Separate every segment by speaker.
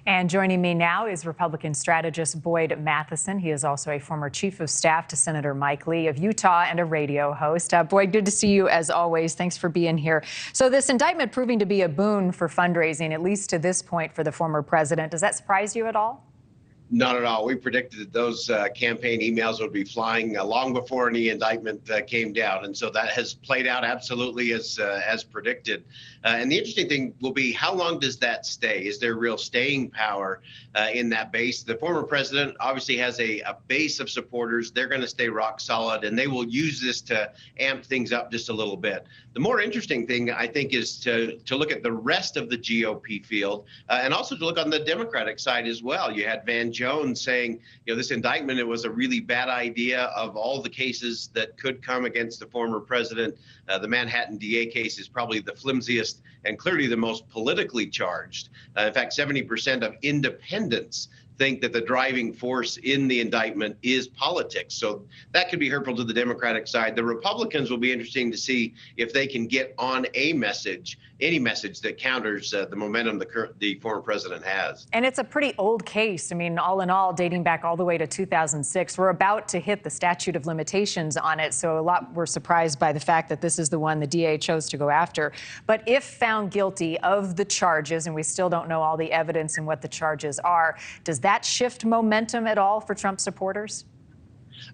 Speaker 1: And joining me now is Republican strategist Boyd Matheson. He is also a former chief of staff to Senator Mike Lee of Utah and a radio host. Boyd, good to see you as always. Thanks for being here. So this indictment proving to be a boon for fundraising, at least to this point, for the former president. Does that surprise you at all?
Speaker 2: Not at all. We predicted that those campaign emails would be flying long before any indictment came down. And so that has played out absolutely as predicted. And the interesting thing will be, how long does that stay? Is there real staying power in that base? The former president obviously has a base of supporters. They're going to stay rock solid, and they will use this to amp things up just a little bit. The more interesting thing, I think, is to look at the rest of the GOP field and also to look on the Democratic side as well. You had Van Jones saying, this indictment, it was a really bad idea. Of all the cases that could come against the former president, the Manhattan DA case is probably the flimsiest and clearly the most politically charged. In fact, 70% of independents think that the driving force in the indictment is politics. So that could be hurtful to the Democratic side. The Republicans will be interesting to see if they can get on a message, any message that counters the momentum the former president has.
Speaker 1: And it's a pretty old case. I mean, all in all, dating back all the way to 2006. We're about to hit the statute of limitations on it. So a lot were surprised by the fact that this is the one the DA chose to go after. But if found guilty of the charges, and we still don't know all the evidence and what the charges are, does that shift momentum at all for Trump supporters?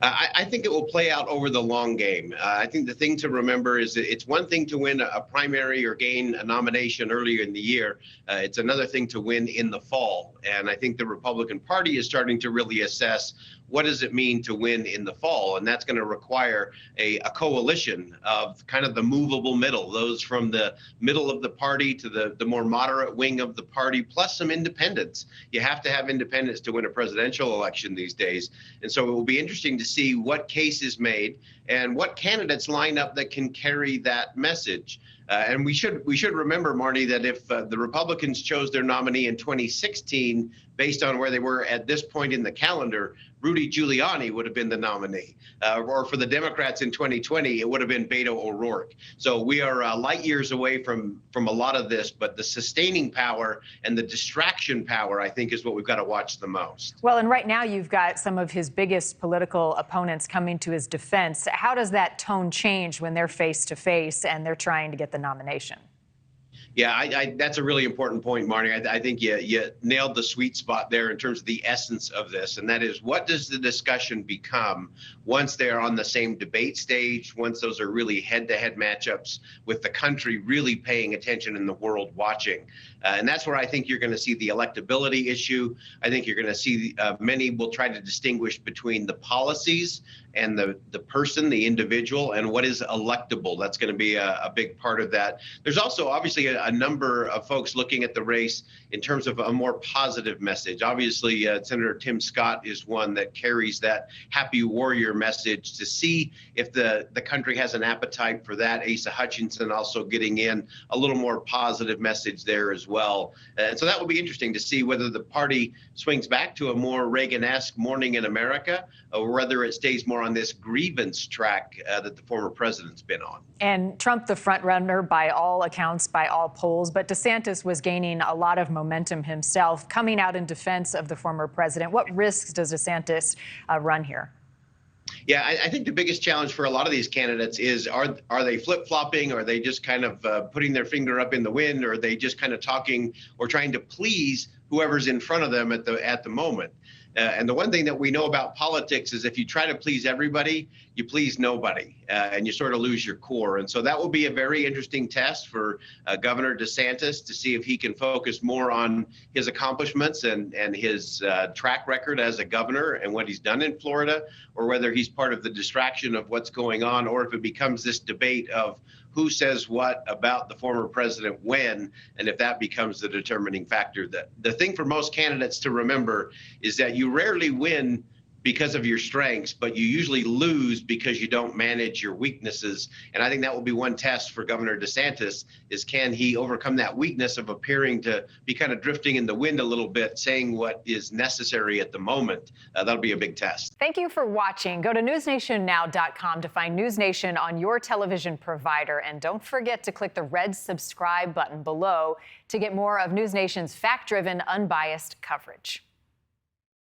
Speaker 2: I think it will play out over the long game. I think the thing to remember is that it's one thing to win a primary or gain a nomination earlier in the year. It's another thing to win in the fall. And I think the Republican Party is starting to really assess, what does it mean to win in the fall? And that's going to require a coalition of kind of the movable middle, those from the middle of the party to the more moderate wing of the party, plus some independents. You have to have independents to win a presidential election these days. And so it will be interesting to see what case is made and what candidates line up that can carry that message. And we should remember, Marni, that if the Republicans chose their nominee in 2016, based on where they were at this point in the calendar, Rudy Giuliani would have been the nominee. Or for the Democrats in 2020, it would have been Beto O'Rourke. So we are light years away from a lot of this, but the sustaining power and the distraction power, I think, is what we've got to watch the most.
Speaker 1: Well, and right now you've got some of his biggest political opponents coming to his defense. How does that tone change when they're face to face and they're trying to get the nomination?
Speaker 2: Yeah, that's a really important point, Marni. I think you nailed the sweet spot there in terms of the essence of this, and that is, what does the discussion become once they're on the same debate stage, once those are really head-to-head matchups with the country really paying attention and the world watching. And that's where I think you're going to see the electability issue. I think you're going to see many will try to distinguish between the policies and the person, the individual, and what is electable. That's going to be a big part of that. There's also obviously a number of folks looking at the race in terms of a more positive message. Obviously, Senator Tim Scott is one that carries that happy warrior message, to see if the country has an appetite for that. Asa Hutchinson also getting in a little more positive message there as well. And so that will be interesting to see whether the party swings back to a more Reagan-esque Morning in America, or whether it stays more on this grievance track that the former president's been on.
Speaker 1: And Trump, the front runner by all accounts, by all polls, but DeSantis was gaining a lot of momentum himself, coming out in defense of the former president. What risks does DeSantis run here?
Speaker 2: Yeah, I think the biggest challenge for a lot of these candidates is, are they flip-flopping? Are they just kind of putting their finger up in the wind? Or are they just kind of talking or trying to please whoever's in front of them at the moment? And the one thing that we know about politics is, if you try to please everybody, you please nobody, and you sort of lose your core. And so that will be a very interesting test for Governor DeSantis, to see if he can focus more on his accomplishments and his track record as a governor and what he's done in Florida, or whether he's part of the distraction of what's going on, or if it becomes this debate of who says what about the former president when, and if that becomes the determining factor. The thing for most candidates to remember is that you rarely win because of your strengths, but you usually lose because you don't manage your weaknesses. And I think that will be one test for Governor DeSantis, is can he overcome that weakness of appearing to be kind of drifting in the wind a little bit, saying what is necessary at the moment. That'll be a big test.
Speaker 1: Thank you for watching. Go to newsnationnow.com to find NewsNation on your television provider. And don't forget to click the red subscribe button below to get more of NewsNation's fact-driven, unbiased coverage.